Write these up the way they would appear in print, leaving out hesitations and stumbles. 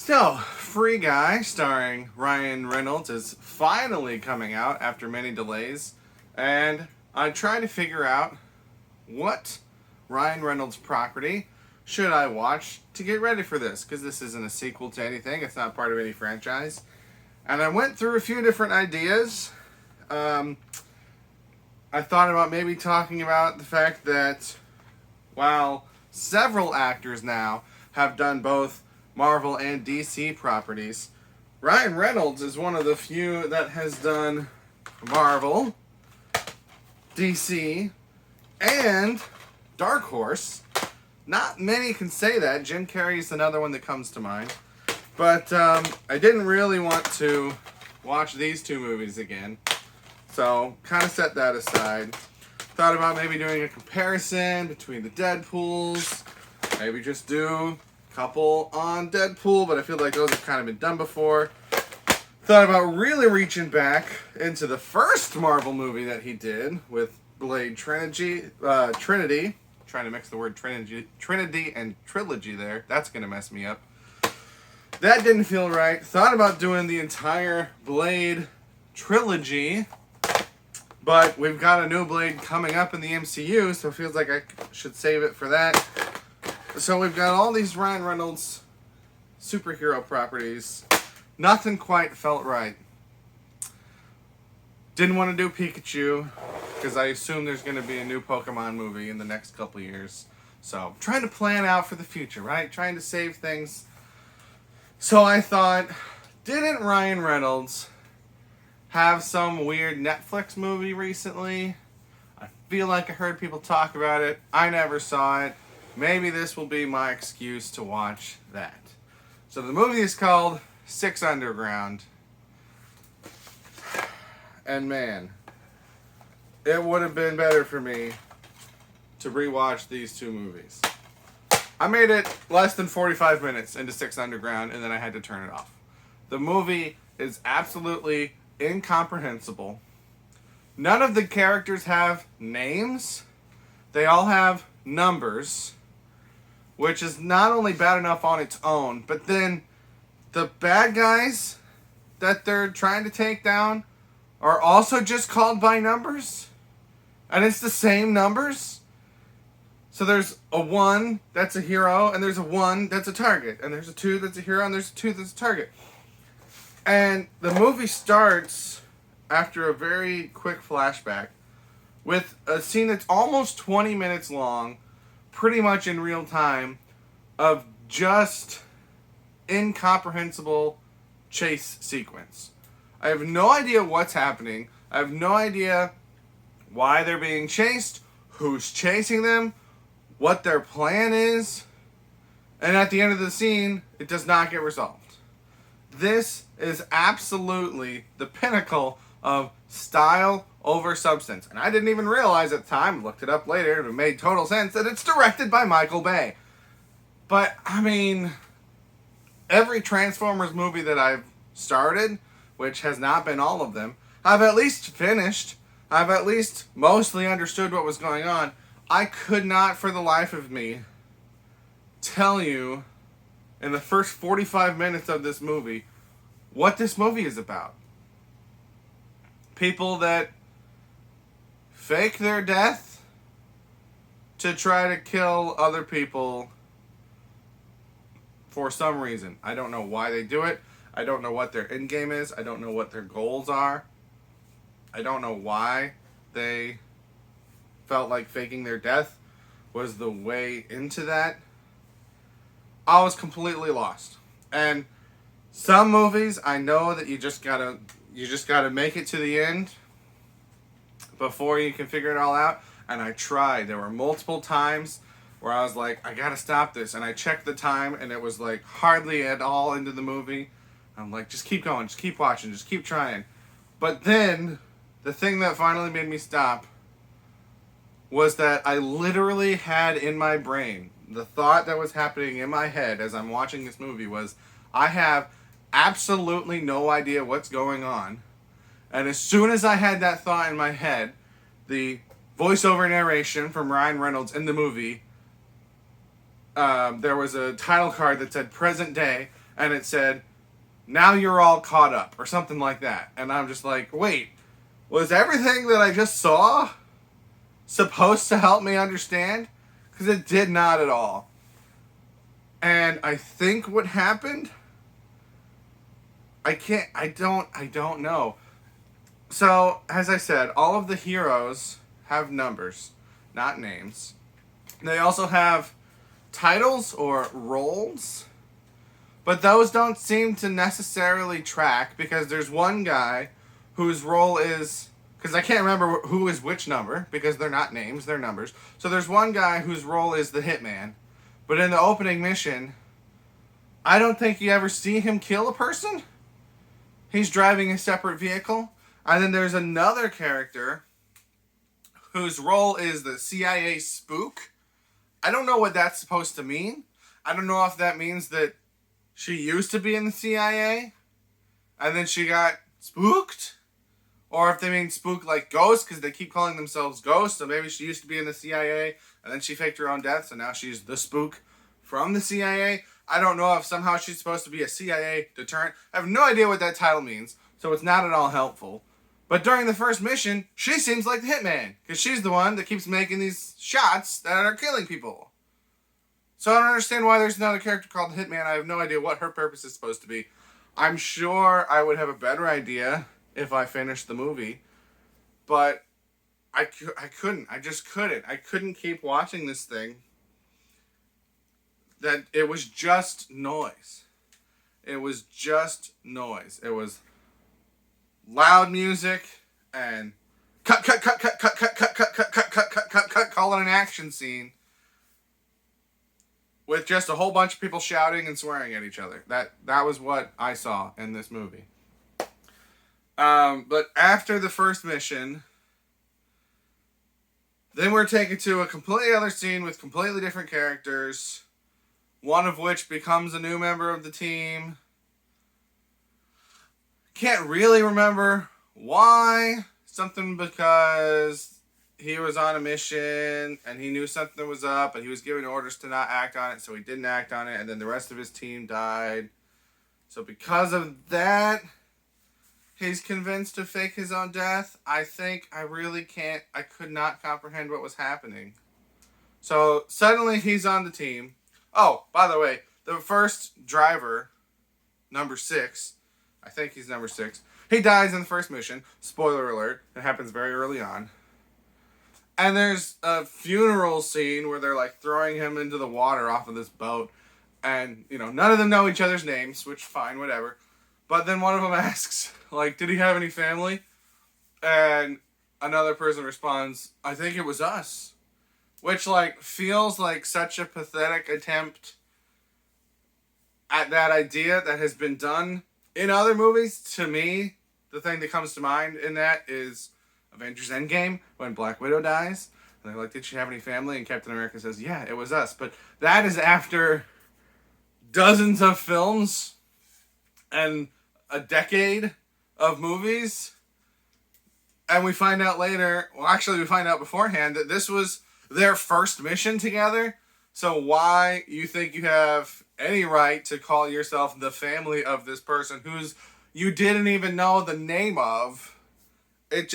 So, Free Guy, starring Ryan Reynolds, is finally coming out after many delays. And I tried to figure out what Ryan Reynolds property should I watch to get ready for this, because this isn't a sequel to anything, it's not part of any franchise. And I went through a few different ideas. I thought about maybe talking about the fact that while several actors now have done both Marvel and DC properties, Ryan Reynolds is one of the few that has done Marvel, DC, and Dark Horse. Not many can say that. Jim Carrey's another one that comes to mind. But I didn't really want to watch these two movies again. So, kind of set that aside. Thought about maybe doing a comparison between the Deadpools. Maybe just do a couple on Deadpool, but I feel like those have kind of been done before. Thought about really reaching back into the first Marvel movie that he did with Blade Trinity. Trying to mix the word Trinity and trilogy there. That's going to mess me up. That didn't feel right. Thought about doing the entire Blade trilogy, but we've got a new Blade coming up in the MCU, so it feels like I should save it for that. So we've got all these Ryan Reynolds superhero properties. Nothing quite felt right. Didn't want to do Pikachu, because I assume there's going to be a new Pokemon movie in the next couple years. So, trying to plan out for the future, right? Trying to save things. So I thought, didn't Ryan Reynolds have some weird Netflix movie recently? I feel like I heard people talk about it. I never saw it. Maybe this will be my excuse to watch that. So the movie is called Six Underground. And man, it would have been better for me to rewatch these two movies. I made it less than 45 minutes into Six Underground, and then I had to turn it off. The movie is absolutely incomprehensible. None of the characters have names. They all have numbers, which is not only bad enough on its own, but then the bad guys that they're trying to take down are also just called by numbers. And it's the same numbers. So there's a 1 that's a hero, and there's a 1 that's a target, and there's a 2 that's a hero, and there's a 2 that's a target. And the movie starts after a very quick flashback with a scene that's almost 20 minutes long, pretty much in real time, of just incomprehensible chase sequence. I have no idea what's happening. I have no idea why they're being chased, who's chasing them, what their plan is, and at the end of the scene, it does not get resolved. This is absolutely the pinnacle of style over substance. And I didn't even realize at the time, looked it up later, and it made total sense that it's directed by Michael Bay. But, I mean, every Transformers movie that I've started, which has not been all of them, I've at least finished. I've at least mostly understood what was going on. I could not, for the life of me, tell you in the first 45 minutes of this movie what this movie is about. People that fake their death to try to kill other people for some reason. I don't know why they do it. I don't know what their end game is. I don't know what their goals are. I don't know why they felt like faking their death was the way into that. I was completely lost. And some movies, I know that you just gotta make it to the end before you can figure it all out. And I tried. There were multiple times where I was like, I gotta stop this. And I checked the time, and it was like hardly at all into the movie. I'm like, just keep going, just keep watching, just keep trying. But then, the thing that finally made me stop was that I literally had in my brain, the thought that was happening in my head as I'm watching this movie was, I have absolutely no idea what's going on. And as soon as I had that thought in my head, the voiceover narration from Ryan Reynolds in the movie, there was a title card that said present day, and it said, "Now you're all caught up," or something like that. And I'm just like, wait, was everything that I just saw supposed to help me understand? Because it did not at all. And I think what happened, I don't know. So, as I said, all of the heroes have numbers, not names. They also have titles or roles, but those don't seem to necessarily track because there's one guy whose role is, because I can't remember who is which number because they're not names, they're numbers. So there's one guy whose role is the hitman, but in the opening mission, I don't think you ever see him kill a person. He's driving a separate vehicle. And then there's another character whose role is the CIA spook. I don't know what that's supposed to mean. I don't know if that means that she used to be in the CIA and then she got spooked, or if they mean spook like ghost because they keep calling themselves ghosts. So maybe she used to be in the CIA and then she faked her own death, so now she's the spook from the CIA. I don't know if somehow she's supposed to be a CIA deterrent. I have no idea what that title means, so it's not at all helpful. But during the first mission, she seems like the hitman, because she's the one that keeps making these shots that are killing people. So I don't understand why there's another character called the hitman. I have no idea what her purpose is supposed to be. I'm sure I would have a better idea if I finished the movie, but I couldn't. I just couldn't. I couldn't keep watching this thing. That it was just noise. It was just noise. It was loud music and cut, call it an action scene with just a whole bunch of people shouting and swearing at each other. That was what I saw in this movie. But after the first mission, then we're taken to a completely other scene with completely different characters, one of which becomes a new member of the team. Can't really remember why. Something because he was on a mission and he knew something was up and he was giving orders to not act on it, so he didn't act on it, and then the rest of his team died. So because of that, he's convinced to fake his own death. I could not comprehend what was happening. So suddenly he's on the team. Oh, by the way, the first driver, number 6, I think he's number 6. He dies in the first mission. Spoiler alert. It happens very early on. And there's a funeral scene where they're like throwing him into the water off of this boat. And, none of them know each other's names, which fine, whatever. But then one of them asks, like, did he have any family? And another person responds, I think it was us. Which, feels like such a pathetic attempt at that idea that has been done in other movies. To me, the thing that comes to mind in that is Avengers Endgame, when Black Widow dies. And they're like, did she have any family? And Captain America says, yeah, it was us. But that is after dozens of films and a decade of movies. And we find out later, we find out beforehand that this was their first mission together. So why you think you have any right to call yourself the family of this person who's you didn't even know the name of? It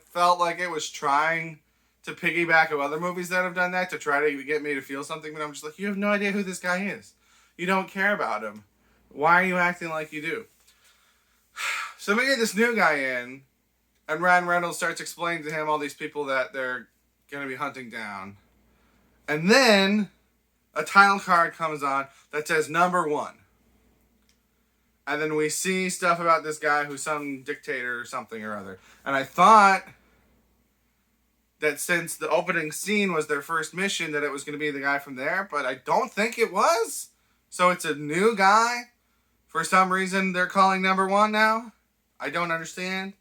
felt like it was trying to piggyback of other movies that have done that to try to get me to feel something, but I'm just like, you have no idea who this guy is. You don't care about him. Why are you acting like you do? So we get this new guy in, and Ryan Reynolds starts explaining to him all these people that they're going to be hunting down. And then a title card comes on that says number 1. And then we see stuff about this guy who's some dictator or something or other. And I thought that since the opening scene was their first mission, that it was going to be the guy from there, but I don't think it was. So it's a new guy. For some reason, they're calling number 1 now. I don't understand.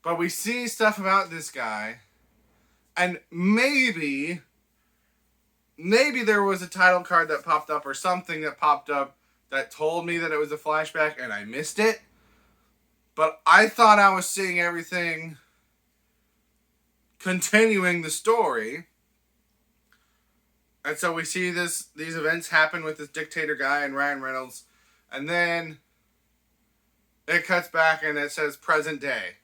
But we see stuff about this guy. And maybe there was a title card that popped up or something that popped up that told me that it was a flashback and I missed it. But I thought I was seeing everything continuing the story. And so we see these events happen with this dictator guy, and Ryan Reynolds And then it cuts back and it says present day.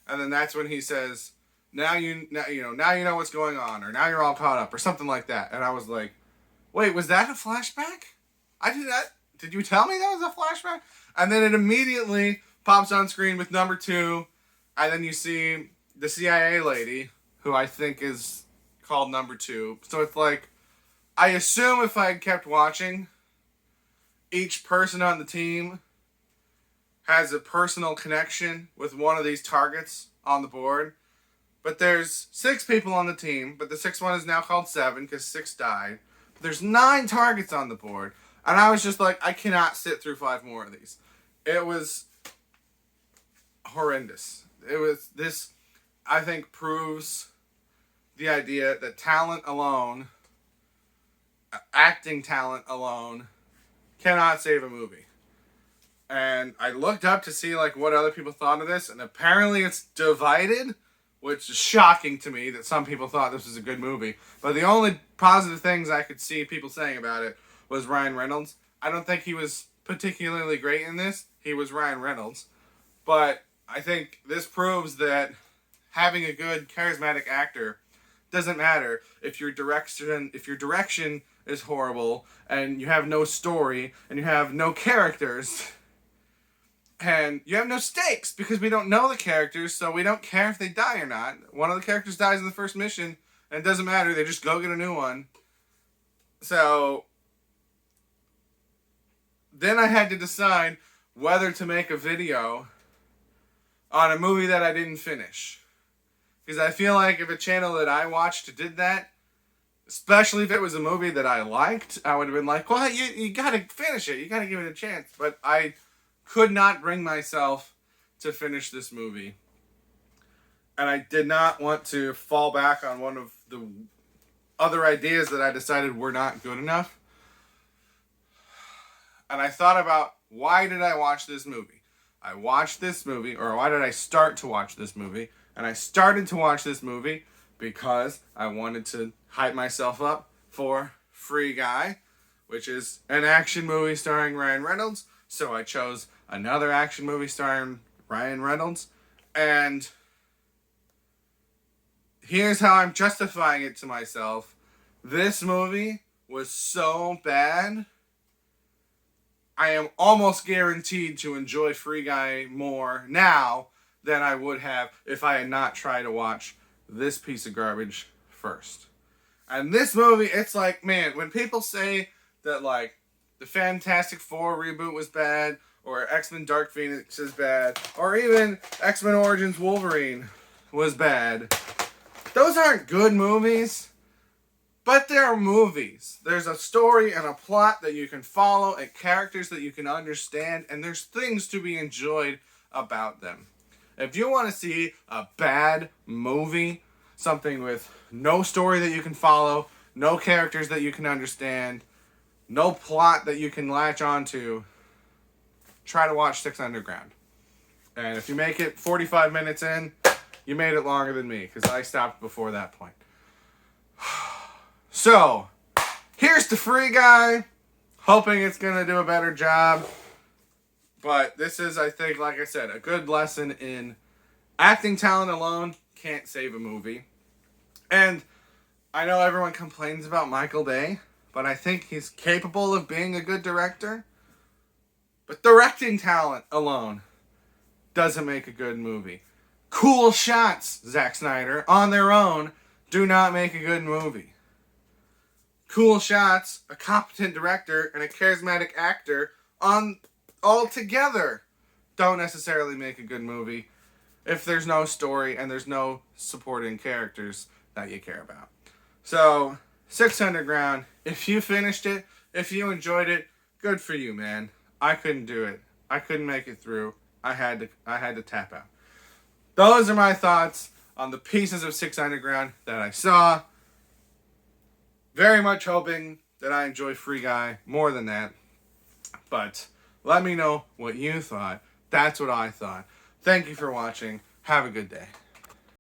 And then that's when he says, now you know what's going on, or now you're all caught up, or something like that. And I was like, wait, was that a flashback? Did you tell me that was a flashback? And then it immediately pops on screen with number 2, and then you see the CIA lady, who I think is called number 2. So it's like, I assume if I had kept watching, each person on the team has a personal connection with one of these targets on the board. But there's 6 people on the team, but the 6th one is now called 7 because 6 died. But there's 9 targets on the board. And I was just like, I cannot sit through 5 more of these. It was horrendous. This, I think, proves the idea that talent alone, acting talent alone, cannot save a movie. And I looked up to see like what other people thought of this, and apparently it's divided, which is shocking to me that some people thought this was a good movie. But the only positive things I could see people saying about it was Ryan Reynolds. I don't think he was particularly great in this. He was Ryan Reynolds. But I think this proves that having a good charismatic actor doesn't matter if your direction is horrible and you have no story and you have no characters. And you have no stakes because we don't know the characters, so we don't care if they die or not. One of the characters dies in the first mission, and it doesn't matter. They just go get a new one. So then I had to decide whether to make a video on a movie that I didn't finish. Because I feel like if a channel that I watched did that, especially if it was a movie that I liked, I would have been like, well, you got to finish it. You got to give it a chance. But I could not bring myself to finish this movie. And I did not want to fall back on one of the other ideas that I decided were not good enough. And I thought about, why did I watch this movie? I watched this movie, or why did I start to watch this movie? And I started to watch this movie because I wanted to hype myself up for Free Guy, which is an action movie starring Ryan Reynolds. So I chose another action movie starring Ryan Reynolds. And here's how I'm justifying it to myself. This movie was so bad, I am almost guaranteed to enjoy Free Guy more now than I would have if I had not tried to watch this piece of garbage first. And this movie, it's like, man, when people say that, like, the Fantastic Four reboot was bad, or X-Men Dark Phoenix is bad, or even X-Men Origins Wolverine was bad, those aren't good movies, but they're movies. There's a story and a plot that you can follow, and characters that you can understand, and there's things to be enjoyed about them. If you want to see a bad movie, something with no story that you can follow, no characters that you can understand, no plot that you can latch onto, try to watch 6 Underground. And if you make it 45 minutes in, you made it longer than me, because I stopped before that point. So, here's the Free Guy, hoping it's going to do a better job. But this is, I think, like I said, a good lesson in acting talent alone can't save a movie. And I know everyone complains about Michael Bay, but I think he's capable of being a good director. But directing talent alone doesn't make a good movie. Cool shots, Zack Snyder, on their own, do not make a good movie. Cool shots, a competent director, and a charismatic actor all together don't necessarily make a good movie if there's no story and there's no supporting characters that you care about. So, 6 Underground, if you finished it, if you enjoyed it, good for you, man. I couldn't do it. I couldn't make it through. I had to tap out. Those are my thoughts on the pieces of 6 Underground that I saw. Very much hoping that I enjoy Free Guy more than that. But let me know what you thought. That's what I thought. Thank you for watching. Have a good day.